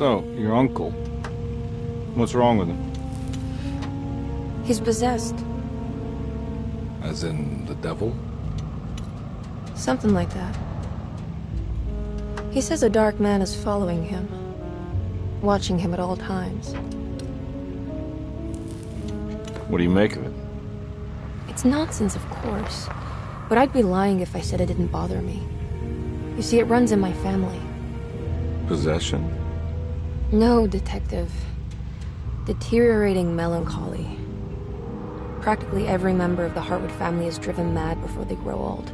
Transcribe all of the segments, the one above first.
So, your uncle. What's wrong with him? He's possessed. As in the devil? Something like that. He says a dark man is following him, watching him at all times. What do you make of it? It's nonsense, of course, but I'd be lying if I said it didn't bother me. You see, it runs in my family. Possession? No, Detective. Deteriorating melancholy. Practically every member of the Hartwood family is driven mad before they grow old.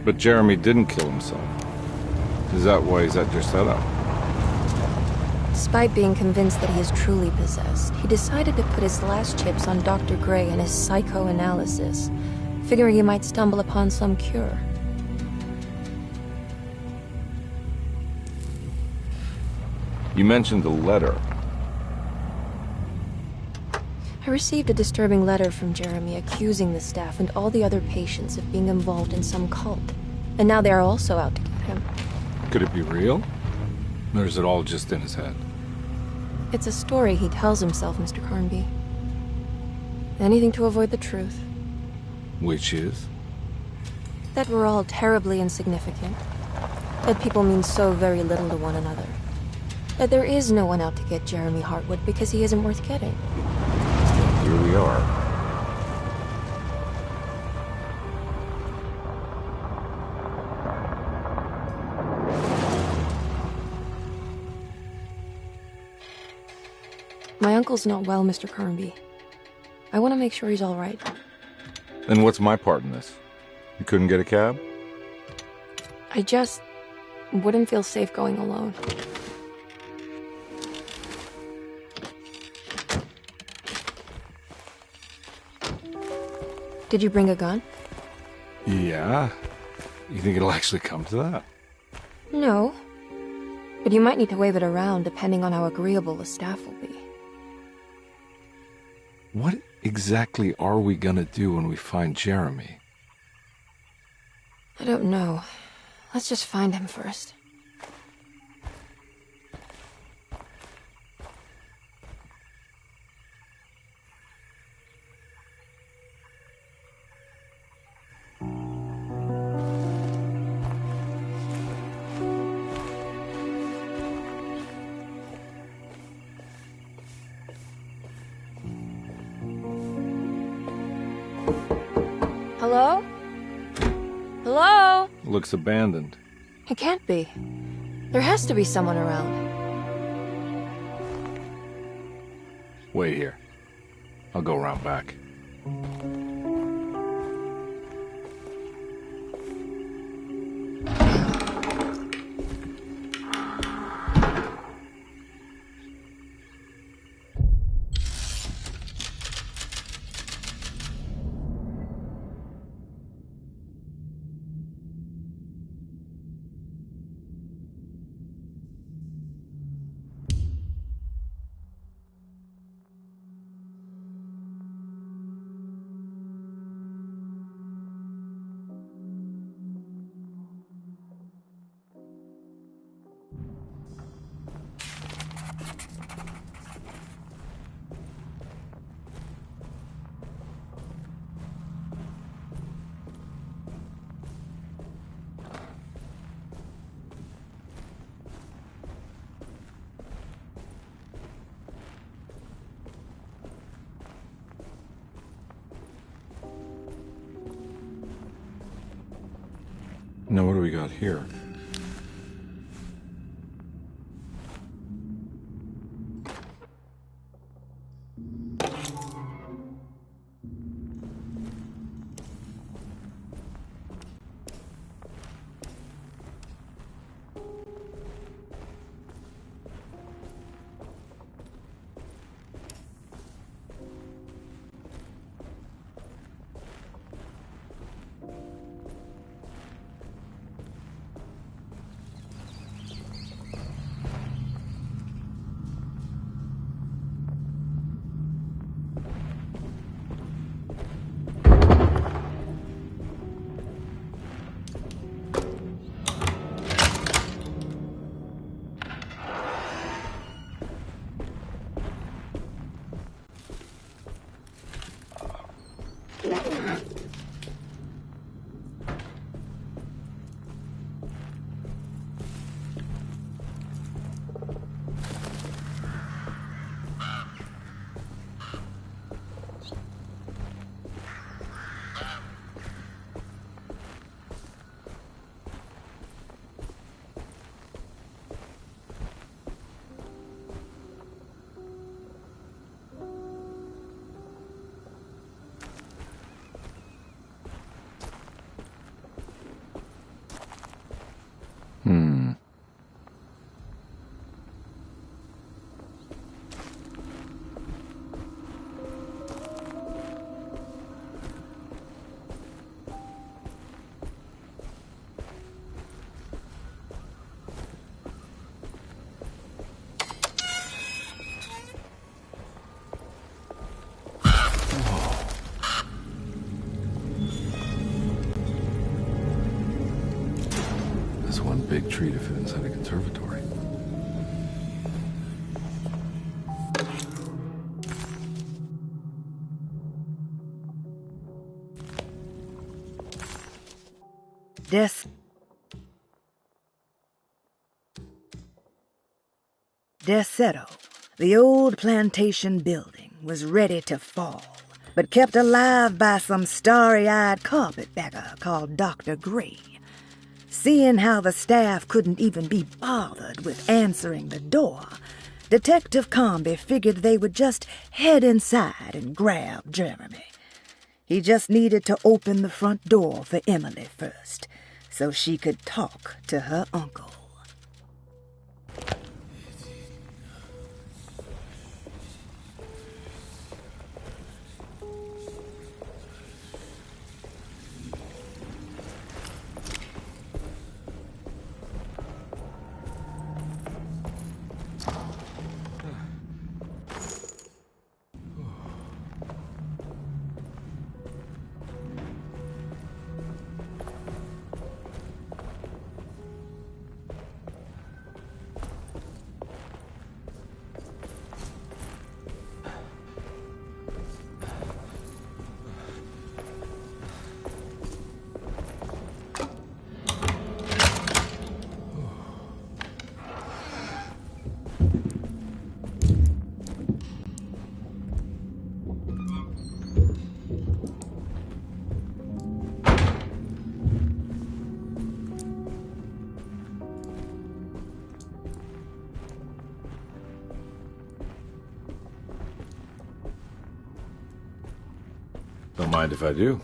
But Jeremy didn't kill himself. Is that why he's at your setup? Despite being convinced that he is truly possessed, he decided to put his last chips on Dr. Gray and his psychoanalysis, figuring he might stumble upon some cure. You mentioned the letter. I received a disturbing letter from Jeremy accusing the staff and all the other patients of being involved in some cult. And now they are also out to get him. Could it be real? Or is it all just in his head? It's a story he tells himself, Mr. Carnby. Anything to avoid the truth. Which is? That we're all terribly insignificant. That people mean so very little to one another. That there is no one out to get Jeremy Hartwood because he isn't worth getting. Here we are. My uncle's not well, Mr. Carnby. I want to make sure he's all right. Then what's my part in this? You couldn't get a cab? I just wouldn't feel safe going alone. Did you bring a gun? Yeah. You think it'll actually come to that? No. But you might need to wave it around depending on how agreeable the staff will be. What exactly are we gonna do when we find Jeremy? I don't know. Let's just find him first. Hello? Hello? Looks abandoned. It can't be. There has to be someone around. Wait here. I'll go around back. Now what do we got here? big tree to fit inside a conservatory. Desetto, the old plantation building, was ready to fall, but kept alive by some starry-eyed carpetbagger called Dr. Gray. Seeing how the staff couldn't even be bothered with answering the door, Detective Comby figured they would just head inside and grab Jeremy. He just needed to open the front door for Emily first, so she could talk to her uncle. Don't mind if I do.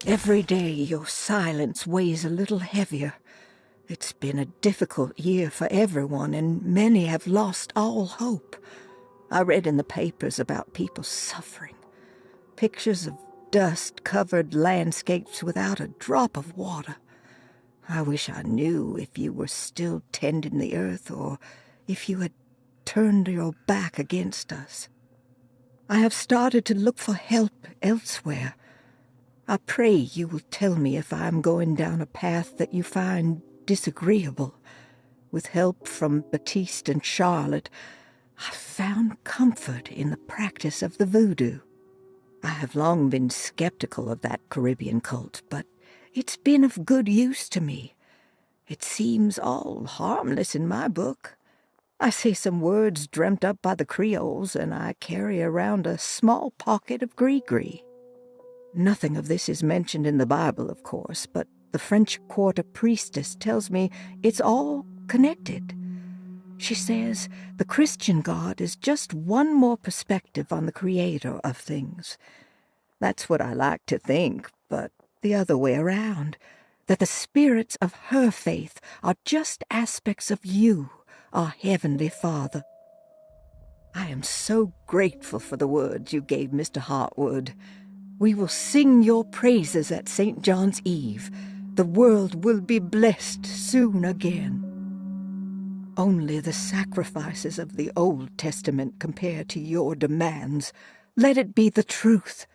Every day your silence weighs a little heavier. It's been a difficult year for everyone, and many have lost all hope. I read in the papers about people suffering. Pictures of dust-covered landscapes without a drop of water. I wish I knew if you were still tending the earth or if you had turned your back against us. I have started to look for help elsewhere. I pray you will tell me if I am going down a path that you find disagreeable. With help from Baptiste and Charlotte, I found comfort in the practice of the voodoo. I have long been skeptical of that Caribbean cult, but it's been of good use to me. It seems all harmless in my book. I say some words dreamt up by the Creoles, and I carry around a small pocket of gris-gris. Nothing of this is mentioned in the Bible, of course, but the French Quarter priestess tells me it's all connected. She says the Christian God is just one more perspective on the creator of things. That's what I like to think, but the other way around, that the spirits of her faith are just aspects of you, our Heavenly Father. I am so grateful for the words you gave Mr. Hartwood. We will sing your praises at St. John's Eve. The world will be blessed soon again. Only the sacrifices of the Old Testament compare to your demands. Let it be the truth.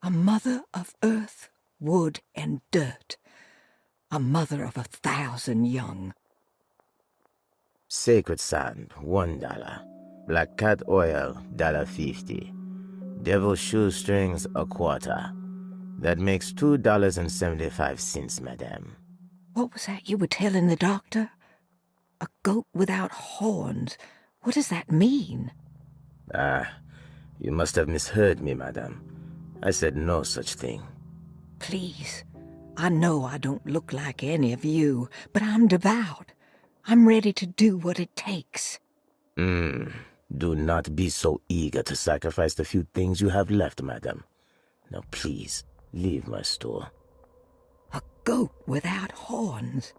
A mother of earth, wood, and dirt. A mother of 1,000 young. Sacred sand, $1. Black cat oil, $1.50. Devil shoestrings, $0.25. That makes $2.75, madame. What was that you were telling the doctor? A goat without horns. What does that mean? You must have misheard me, madame. I said no such thing. Please, I know I don't look like any of you, but I'm devout. I'm ready to do what it takes. Do not be so eager to sacrifice the few things you have left, madam. Now please, leave my store. A goat without horns.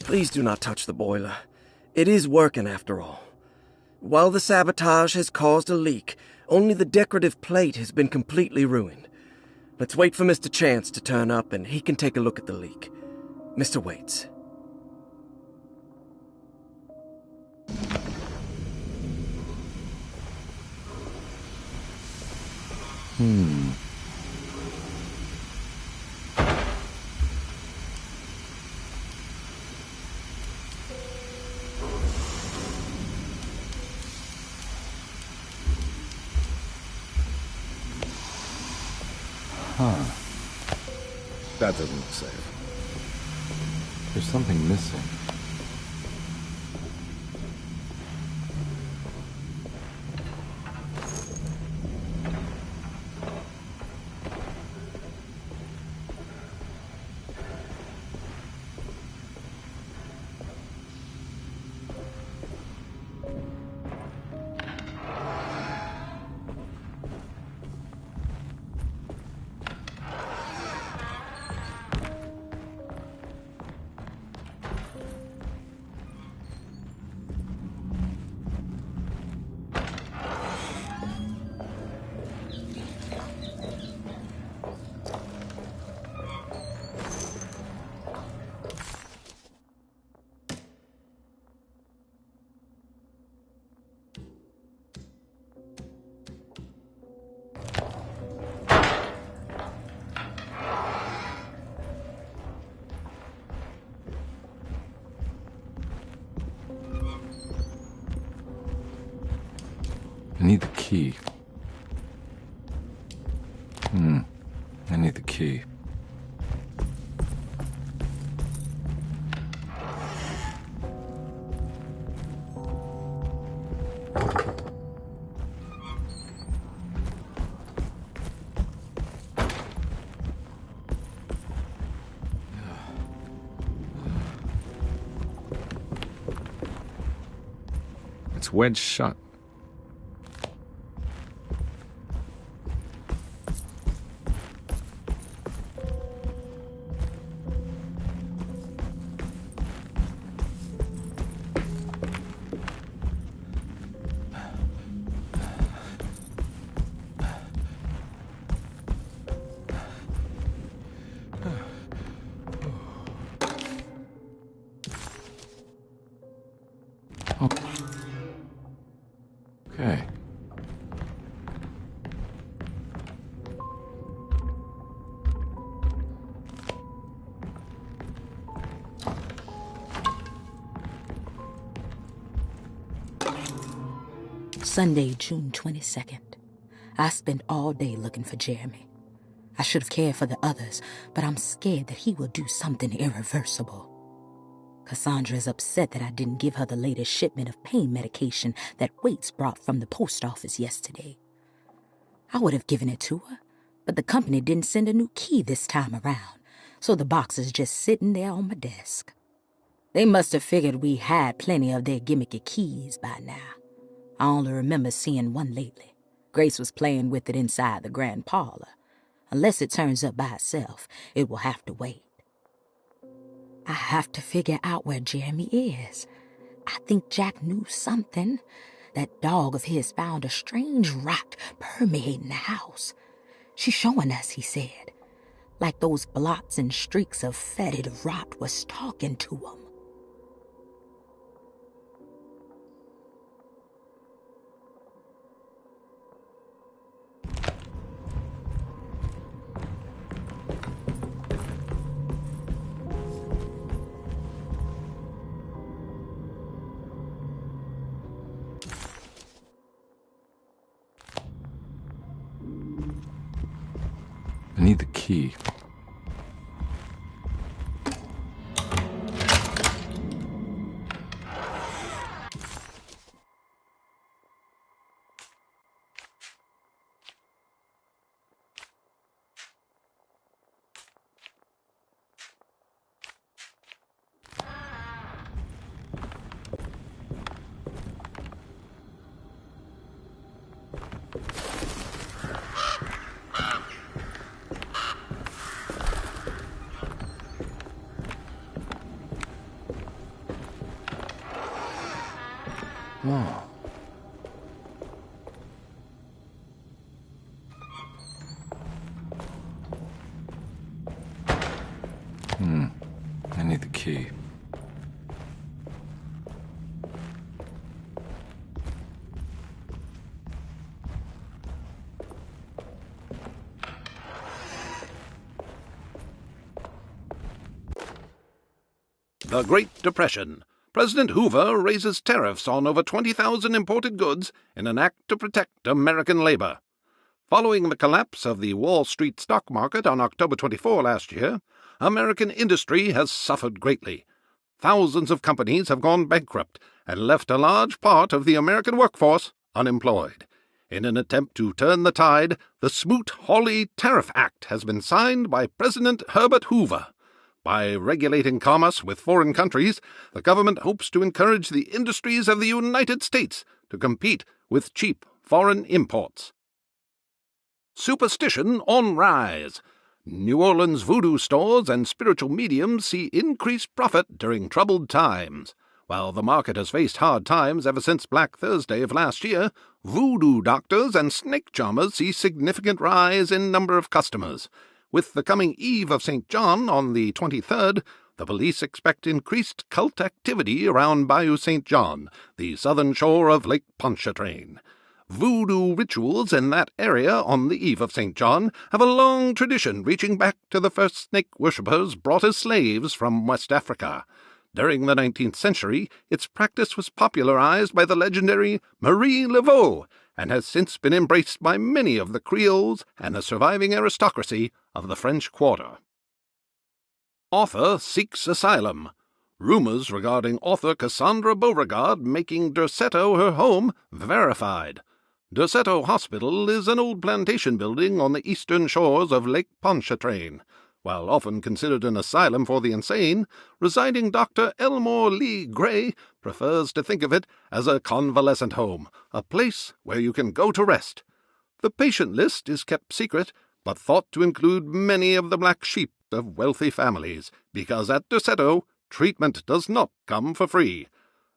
Please do not touch the boiler. It is working after all. While the sabotage has caused a leak, only the decorative plate has been completely ruined. Let's wait for Mr. Chance to turn up and he can take a look at the leak. Mr. Waits. That doesn't look safe. There's something missing. I need the key. I need the key. It's wedged shut. Okay. Sunday, June 22nd. I spent all day looking for Jeremy. I should have cared for the others, but I'm scared that he will do something irreversible. Cassandra is upset that I didn't give her the latest shipment of pain medication that Waits brought from the post office yesterday. I would have given it to her, but the company didn't send a new key this time around, so the box is just sitting there on my desk. They must have figured we had plenty of their gimmicky keys by now. I only remember seeing one lately. Grace was playing with it inside the grand parlor. Unless it turns up by itself, it will have to wait. I have to figure out where Jeremy is. I think Jack knew something. That dog of his found a strange rot permeating the house. She's showing us, he said. Like those blots and streaks of fetid rot was talking to him. I need the key. Oh. I need the key. The Great Depression. President Hoover raises tariffs on over 20,000 imported goods in an act to protect American labor. Following the collapse of the Wall Street stock market on October 24 last year, American industry has suffered greatly. Thousands of companies have gone bankrupt and left a large part of the American workforce unemployed. In an attempt to turn the tide, the Smoot-Hawley Tariff Act has been signed by President Herbert Hoover. By regulating commerce with foreign countries, the government hopes to encourage the industries of the United States to compete with cheap foreign imports. Superstition on rise. New Orleans voodoo stores and spiritual mediums see increased profit during troubled times. While the market has faced hard times ever since Black Thursday of last year, voodoo doctors and snake charmers see significant rise in number of customers. With the coming Eve of St. John on the 23rd, the police expect increased cult activity around Bayou St. John, the southern shore of Lake Pontchartrain. Voodoo rituals in that area on the Eve of St. John have a long tradition reaching back to the first snake worshippers brought as slaves from West Africa. During the 19th century, its practice was popularized by the legendary Marie Laveau, and has since been embraced by many of the Creoles and the surviving aristocracy of the French Quarter. Author seeks asylum. Rumors regarding author Cassandra Beauregard making Derceto her home verified. Derceto Hospital is an old plantation building on the eastern shores of Lake Pontchartrain. While often considered an asylum for the insane, residing Dr. Elmore Lee Gray prefers to think of it as a convalescent home, a place where you can go to rest. The patient list is kept secret, but thought to include many of the black sheep of wealthy families, because at Derceto, treatment does not come for free.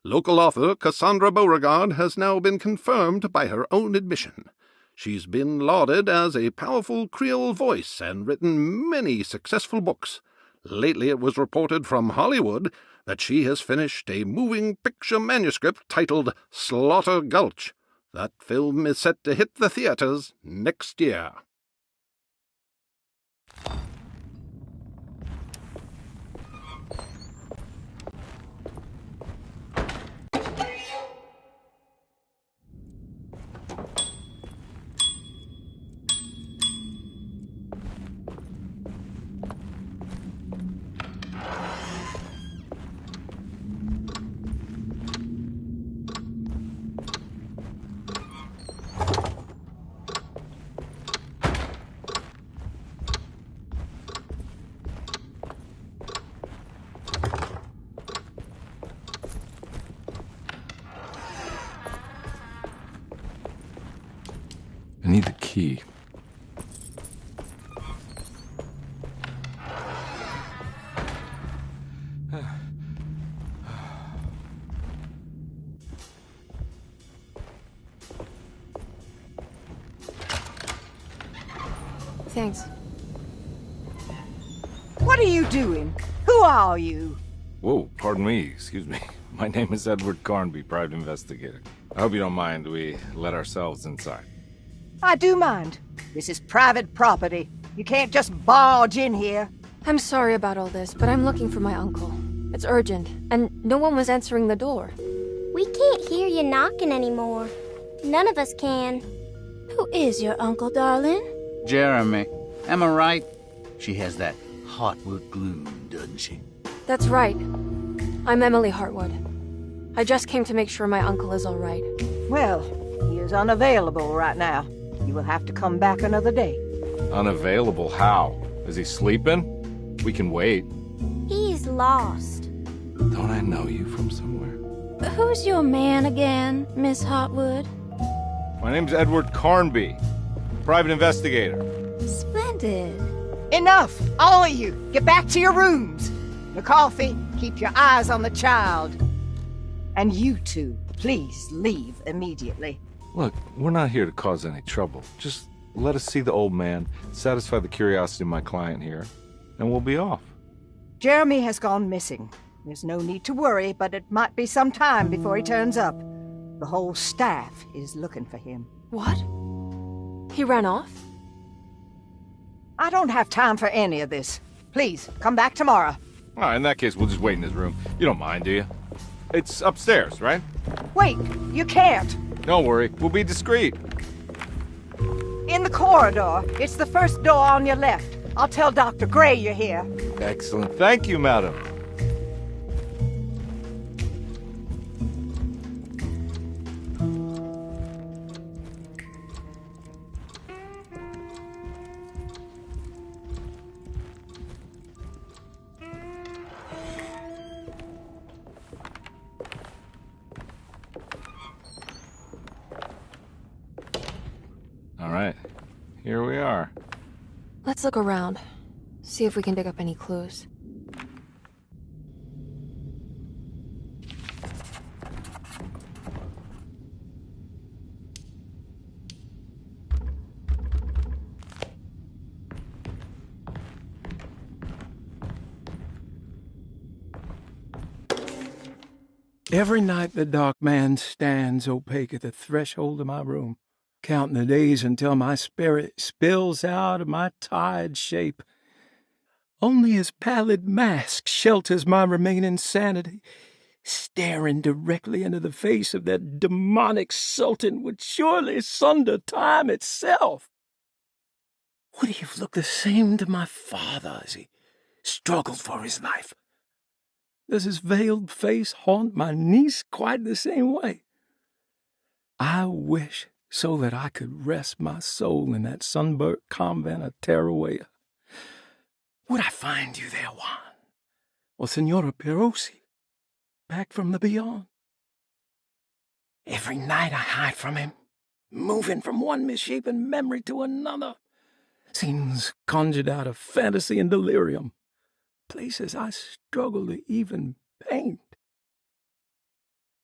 Local author Cassandra Beauregard has now been confirmed by her own admission. She's been lauded as a powerful Creole voice and written many successful books. Lately it was reported from Hollywood that she has finished a moving picture manuscript titled Slaughter Gulch. That film is set to hit the theaters next year. I need the key. Thanks. What are you doing? Who are you? Whoa, pardon me, excuse me. My name is Edward Carnby, private investigator. I hope you don't mind we let ourselves inside. I do mind. This is private property. You can't just barge in here. I'm sorry about all this, but I'm looking for my uncle. It's urgent, and no one was answering the door. We can't hear you knocking anymore. None of us can. Who is your uncle, darling? Jeremy. Am I right? She has that Hartwood gloom, doesn't she? That's right. I'm Emily Hartwood. I just came to make sure my uncle is all right. Well, he is unavailable right now. You will have to come back another day. Unavailable how? Is he sleeping? We can wait. He's lost. Don't I know you from somewhere? Who's your man again, Miss Hartwood? My name's Edward Carnby, private investigator. Splendid. Enough! All of you! Get back to your rooms! McCarthy, keep your eyes on the child. And you two, Please leave immediately. Look, we're not here to cause any trouble. Just let us see the old man, satisfy the curiosity of my client here, and we'll be off. Jeremy has gone missing. There's no need to worry, but it might be some time before he turns up. The whole staff is looking for him. What? He ran off? I don't have time for any of this. Please, come back tomorrow. All right, in that case, we'll just wait in his room. You don't mind, do you? It's upstairs, right? Wait, you can't. Don't worry, we'll be discreet. In the corridor. It's the first door on your left. I'll tell Dr. Gray you're here. Excellent. Thank you, madam. All right, here we are. Let's look around. See if we can dig up any clues. Every night the dark man stands opaque at the threshold of my room, counting the days until my spirit spills out of my tired shape. Only his pallid mask shelters my remaining sanity. Staring directly into the face of that demonic sultan would surely sunder time itself. Would he have looked the same to my father as he struggled for his life? Does his veiled face haunt my niece quite the same way? I wish so that I could rest my soul in that sunburnt convent of Tarawea. Would I find you there, Juan? Or Senora Perosi, back from the beyond? Every night I hide from him, moving from one misshapen memory to another. Scenes conjured out of fantasy and delirium. Places I struggle to even paint.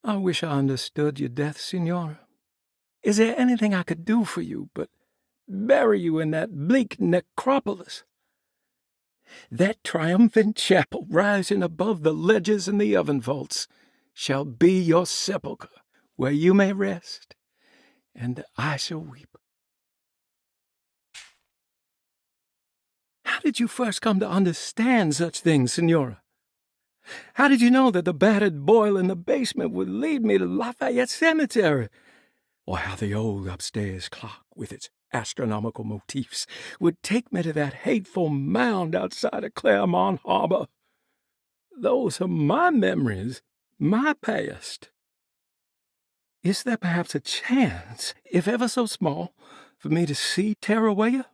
I wish I understood your death, Senora. Is there anything I could do for you but bury you in that bleak necropolis? That triumphant chapel rising above the ledges and the oven vaults shall be your sepulchre, where you may rest, and I shall weep. How did you first come to understand such things, Senora? How did you know that the battered boiler in the basement would lead me to Lafayette Cemetery? Or how the old upstairs clock, with its astronomical motifs, would take me to that hateful mound outside of Claremont Harbour? Those are my memories, my past. Is there perhaps a chance, if ever so small, for me to see Tarawea?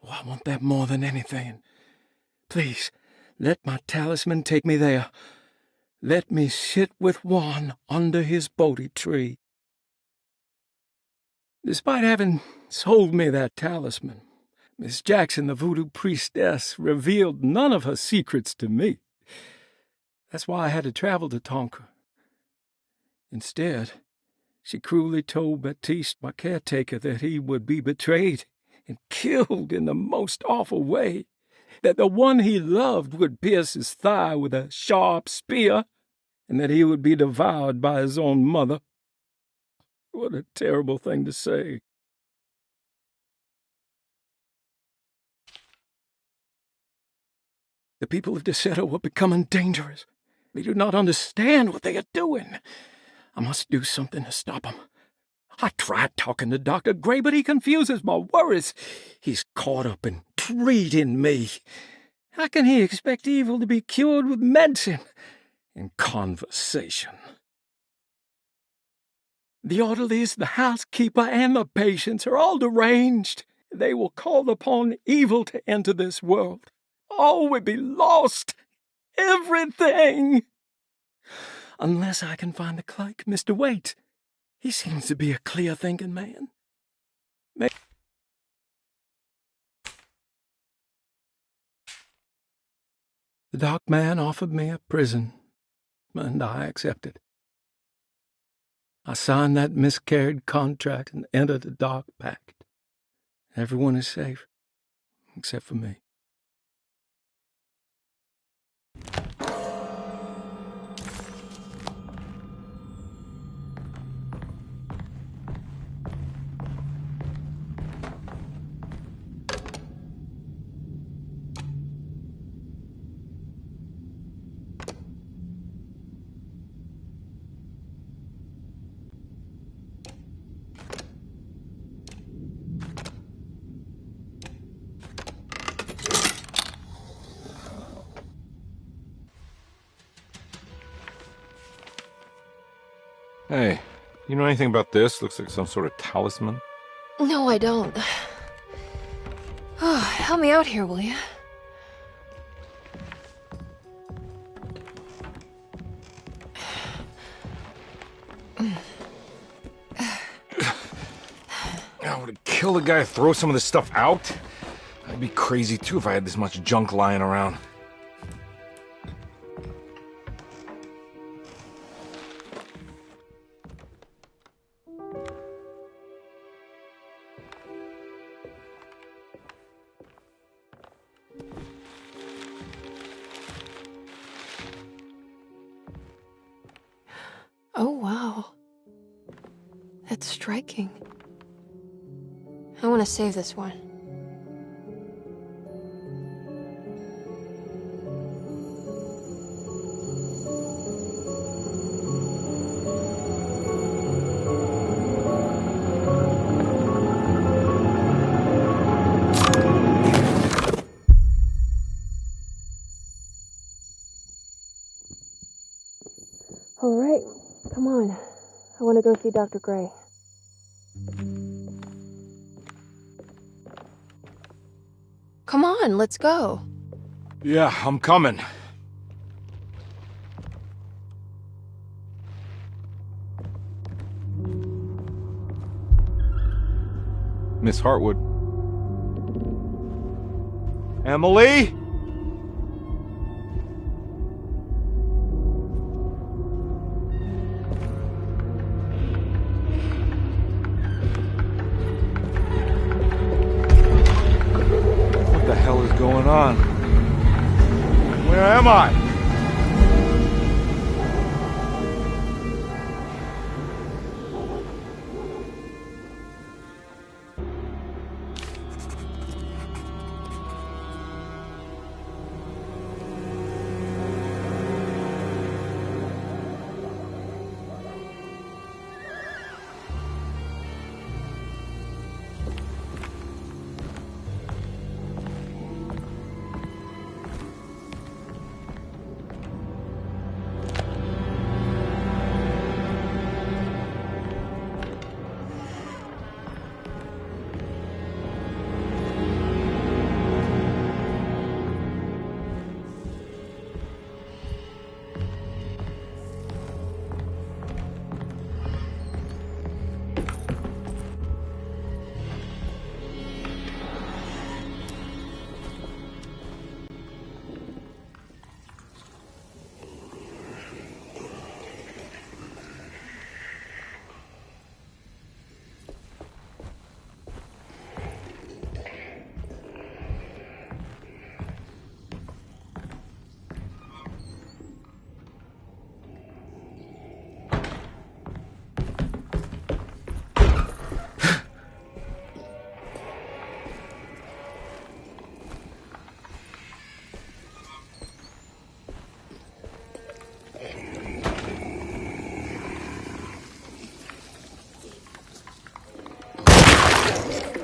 Oh, I want that more than anything. Please, let my talisman take me there. Let me sit with Juan under his Bodhi tree. Despite having sold me that talisman, Miss Jackson, the voodoo priestess, revealed none of her secrets to me. That's why I had to travel to Tonka. Instead, she cruelly told Baptiste, my caretaker, that he would be betrayed and killed in the most awful way, that the one he loved would pierce his thigh with a sharp spear, and that he would be devoured by his own mother. What a terrible thing to say. The people of Deseto are becoming dangerous. They do not understand what they are doing. I must do something to stop them. I tried talking to Dr. Gray, but he confuses my worries. He's caught up in treating me. How can he expect evil to be cured with medicine and conversation? The orderlies, the housekeeper, and the patients are all deranged. They will call upon evil to enter this world. All will be lost. Everything. Unless I can find the clerk, Mr. Waite. He seems to be a clear-thinking man. The dark man offered me a prison, and I accepted. I signed that miscarried contract and entered the dark pact. Everyone is safe, except for me. Hey, you know anything about this? Looks like some sort of talisman. No, I don't. Oh, help me out here, will you? I would it kill the guy to throw some of this stuff out? I'd be crazy too if I had this much junk lying around. Oh, wow. That's striking. I want to save this one. All right, come on. I want to go see Dr. Gray. Come on, let's go. Yeah, I'm coming. Miss Hartwood. Emily? What the hell is going on? Where am I?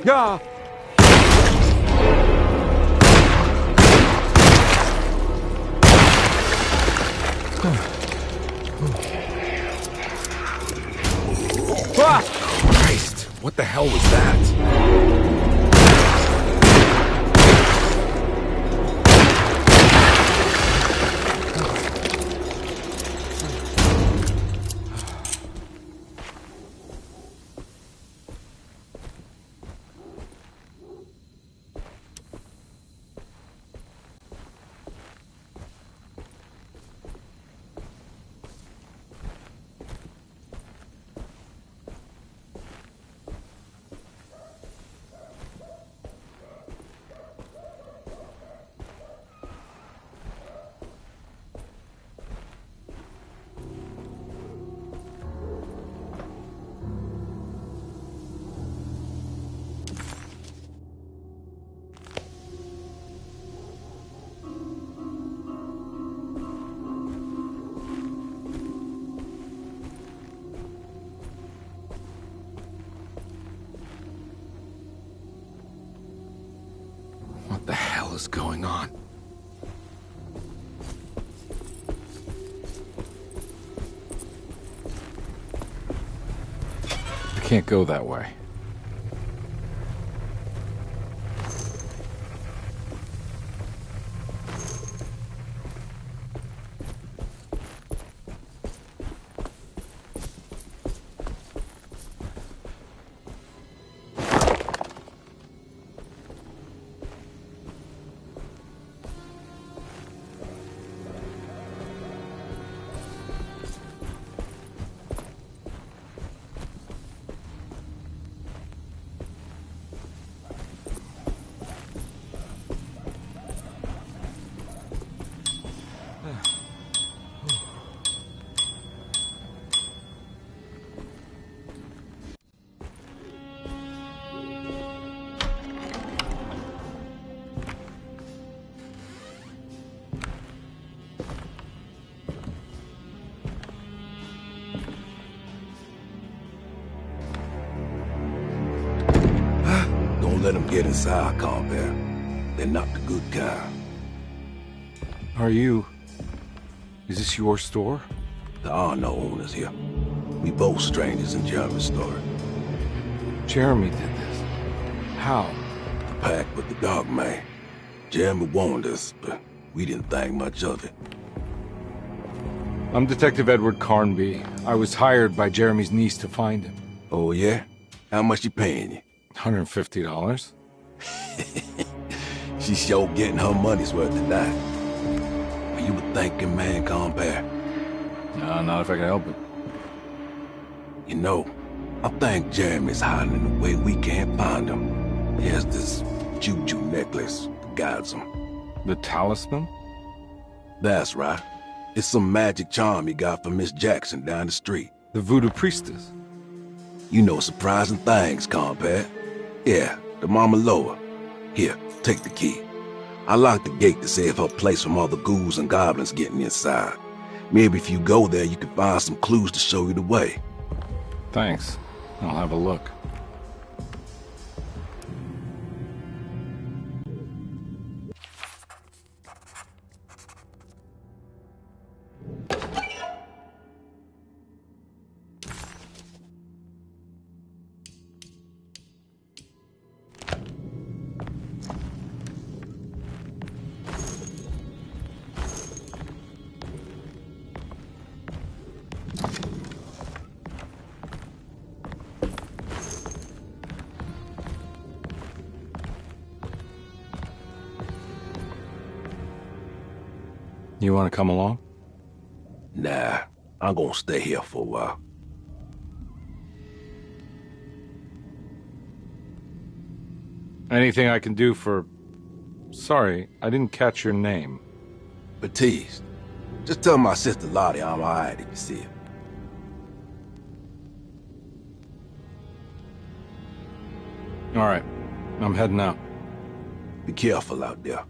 Yeah. Ah! Christ, what the hell was that? is going on? I can't go that way. Don't let them get inside, Harbour. They're not the good kind. Are you... Is this your store? There are no owners here. We both strangers in Jeremy's story. Jeremy did this. How? The pact with the dog man. Jeremy warned us, but we didn't think much of it. I'm Detective Edward Carnby. I was hired by Jeremy's niece to find him. Oh, yeah? How much you paying you? $150. She's sure getting her money's worth tonight. Are you a thinking man, compare? No, not if I can help it. You know, I think Jeremy's hiding in a way we can't find him. He has this juju necklace that guides him. The talisman? That's right. It's some magic charm he got from Miss Jackson down the street. The voodoo priestess? You know surprising things, compare. Yeah, the Mama Loa. Here, take the key. I locked the gate to save her place from all the ghouls and goblins getting inside. Maybe if you go there, you can find some clues to show you the way. Thanks. I'll have a look. You want to come along? Nah, I'm gonna stay here for a while. Anything I can do for... Sorry, I didn't catch your name. Baptiste. Just tell my sister Lottie I'm alright if you see her. All right, I'm heading out. Be careful out there.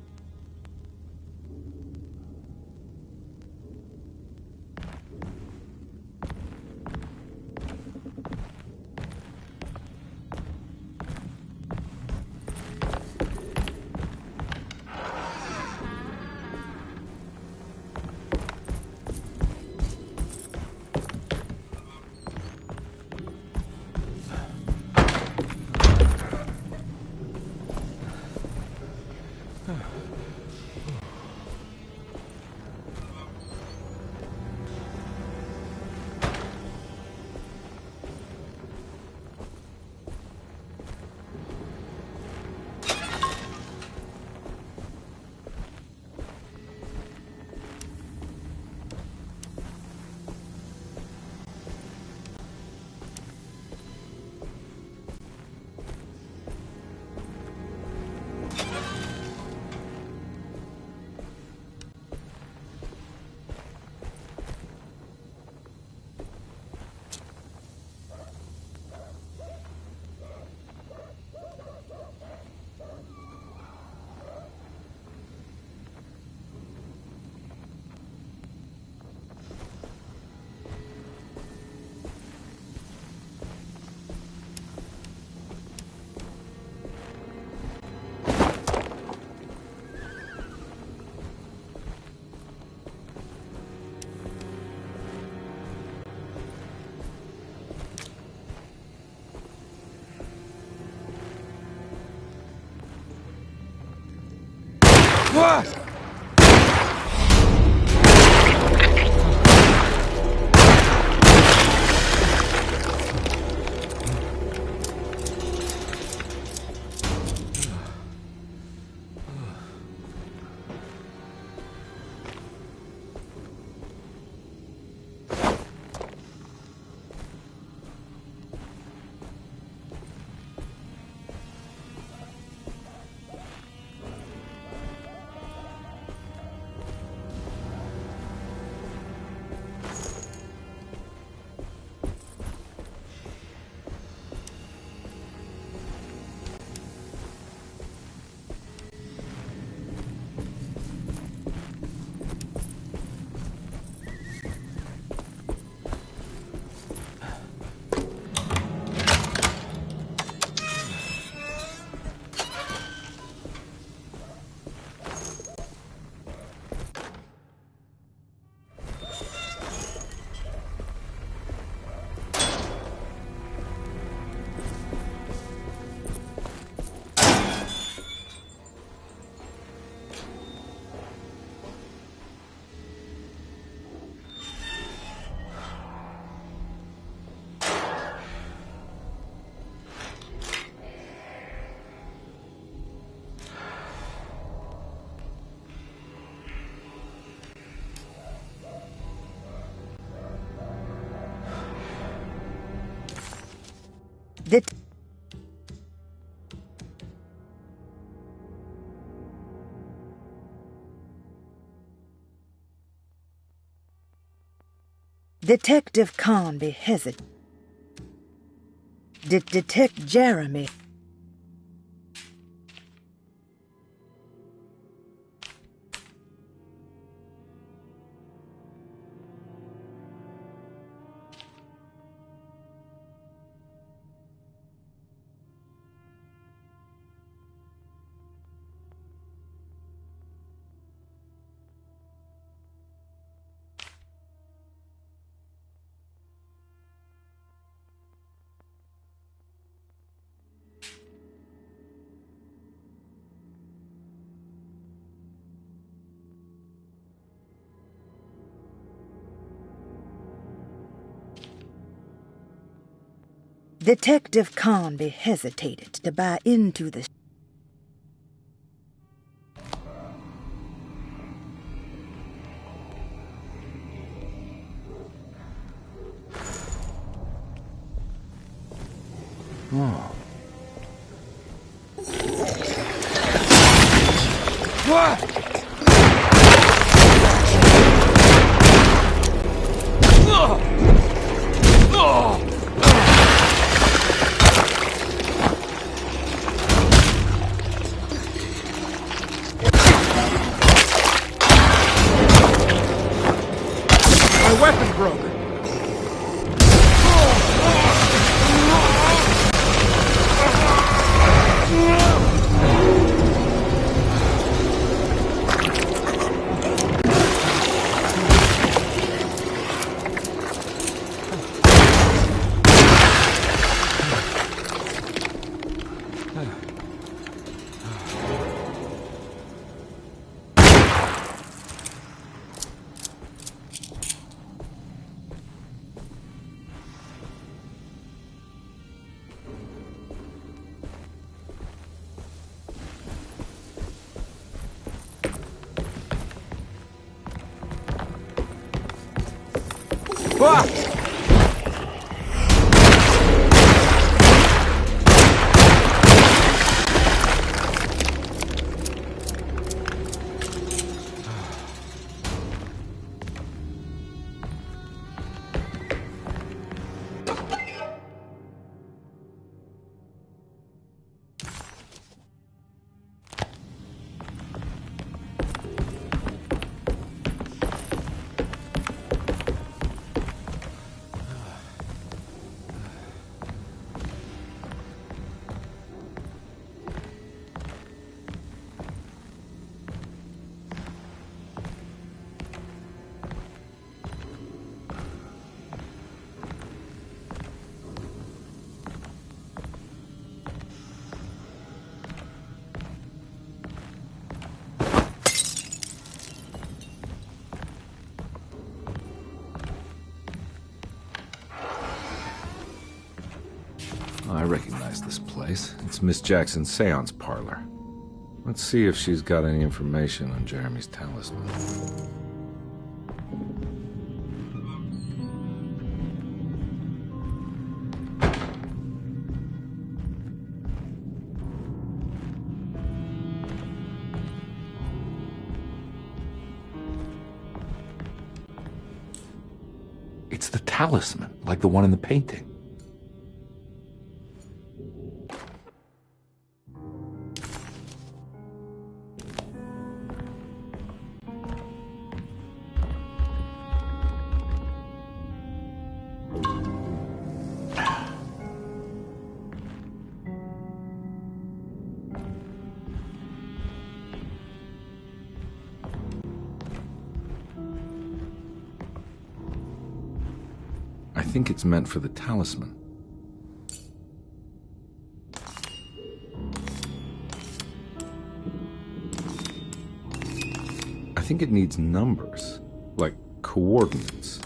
Detective Conby hesitated. Detect Jeremy. Detective Conby hesitated to buy into the... Oh. My weapon broke. Oh, I recognize this place. It's Miss Jackson's seance parlor. Let's see if she's got any information on Jeremy's talisman. It's the talisman, like the one in the painting. I think it's meant for the talisman. I think it needs numbers, like coordinates.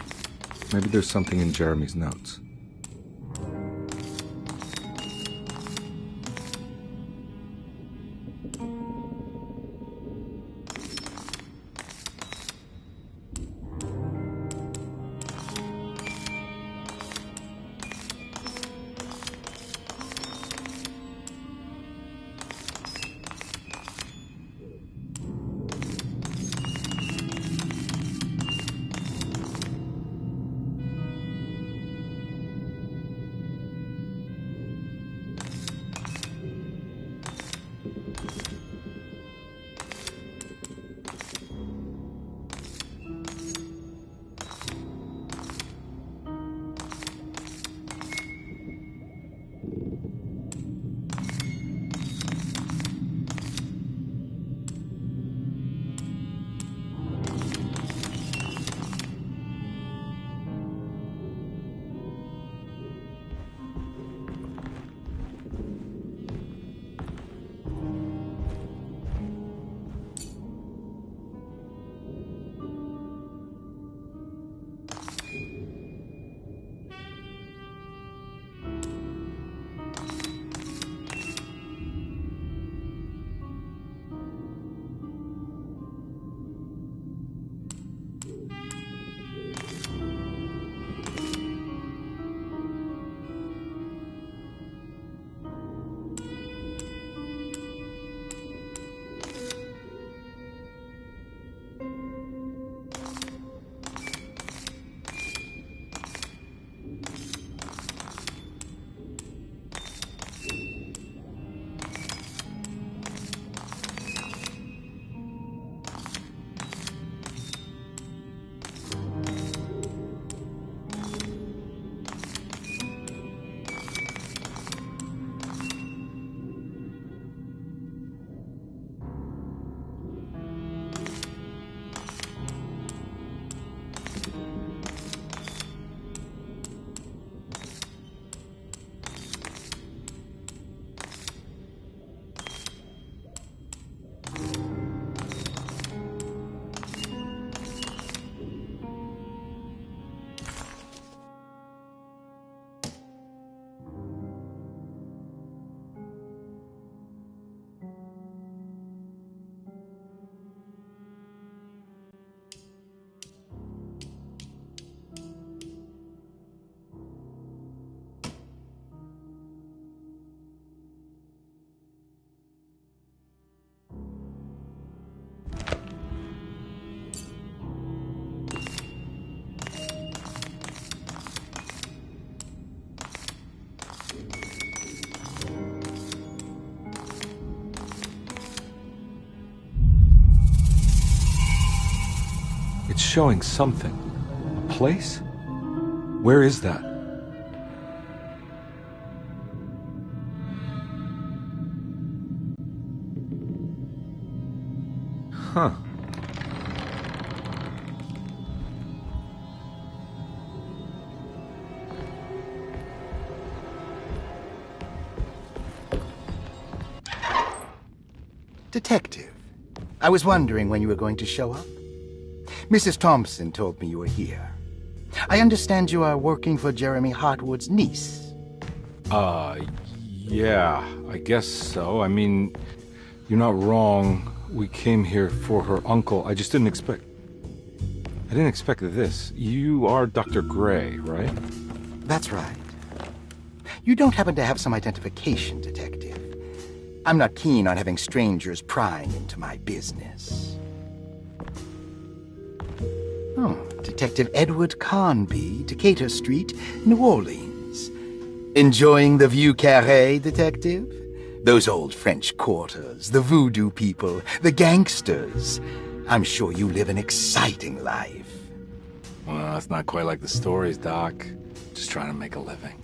Maybe there's something in Jeremy's notes. It's showing something. A place? Where is that? Huh. Detective, I was wondering when you were going to show up. Mrs. Thompson told me you were here. I understand you are working for Jeremy Hartwood's niece. Yeah, I guess so. I mean, you're not wrong. We came here for her uncle. I just didn't expect... I didn't expect this. You are Dr. Gray, right? That's right. You don't happen to have some identification, Detective. I'm not keen on having strangers prying into my business. Oh, Detective Edward Carnby, Decatur Street, New Orleans. Enjoying the Vieux Carré, Detective? Those old French quarters, the voodoo people, the gangsters. I'm sure you live an exciting life. Well, it's not quite like the stories, Doc. Just trying to make a living.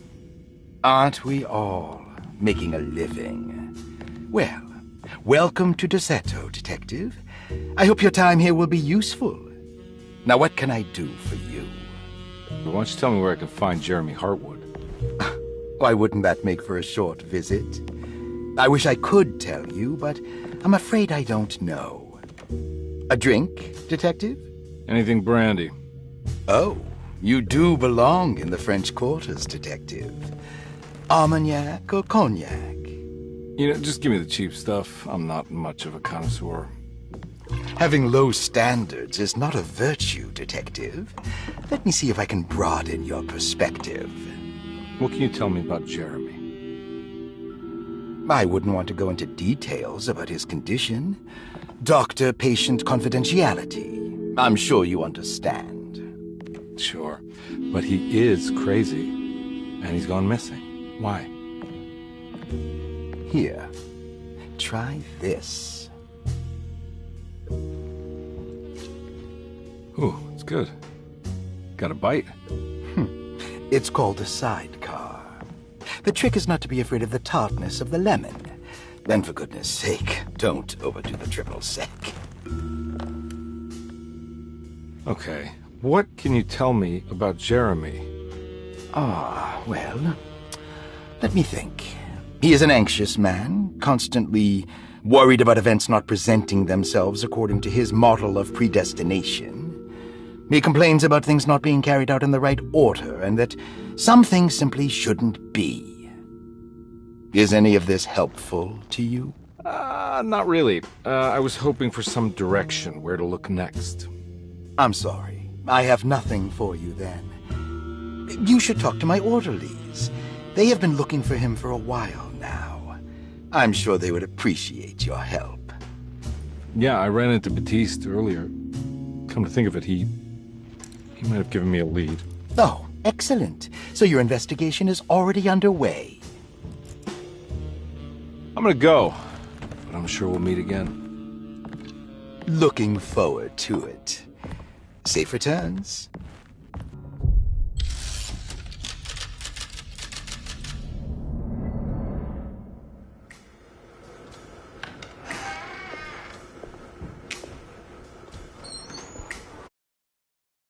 Aren't we all making a living? Well, welcome to Deseto, Detective. I hope your time here will be useful. Now, what can I do for you? Why don't you tell me where I can find Jeremy Hartwood? Why wouldn't that make for a short visit? I wish I could tell you, but I'm afraid I don't know. A drink, Detective? Anything brandy. Oh, you do belong in the French quarters, Detective. Armagnac or cognac? You know, just give me the cheap stuff. I'm not much of a connoisseur. Having low standards is not a virtue, Detective. Let me see if I can broaden your perspective. What can you tell me about Jeremy? I wouldn't want to go into details about his condition. Doctor-patient confidentiality. I'm sure you understand. Sure, but he is crazy, and he's gone missing. Why? Here, try this. Ooh, it's good. Got a bite? It's called a sidecar. The trick is not to be afraid of the tartness of the lemon. Then, for goodness sake, don't overdo the triple sec. Okay, what can you tell me about Jeremy? Well, let me think. He is an anxious man, constantly worried about events not presenting themselves according to his model of predestination. He complains about things not being carried out in the right order, and that some things simply shouldn't be. Is any of this helpful to you? Not really. I was hoping for some direction, where to look next. I'm sorry. I have nothing for you then. You should talk to my orderlies. They have been looking for him for a while now. I'm sure they would appreciate your help. Yeah, I ran into Batiste earlier. Come to think of it, he might have given me a lead. Oh, excellent. So your investigation is already underway. I'm gonna go, but I'm sure we'll meet again. Looking forward to it. Safe returns.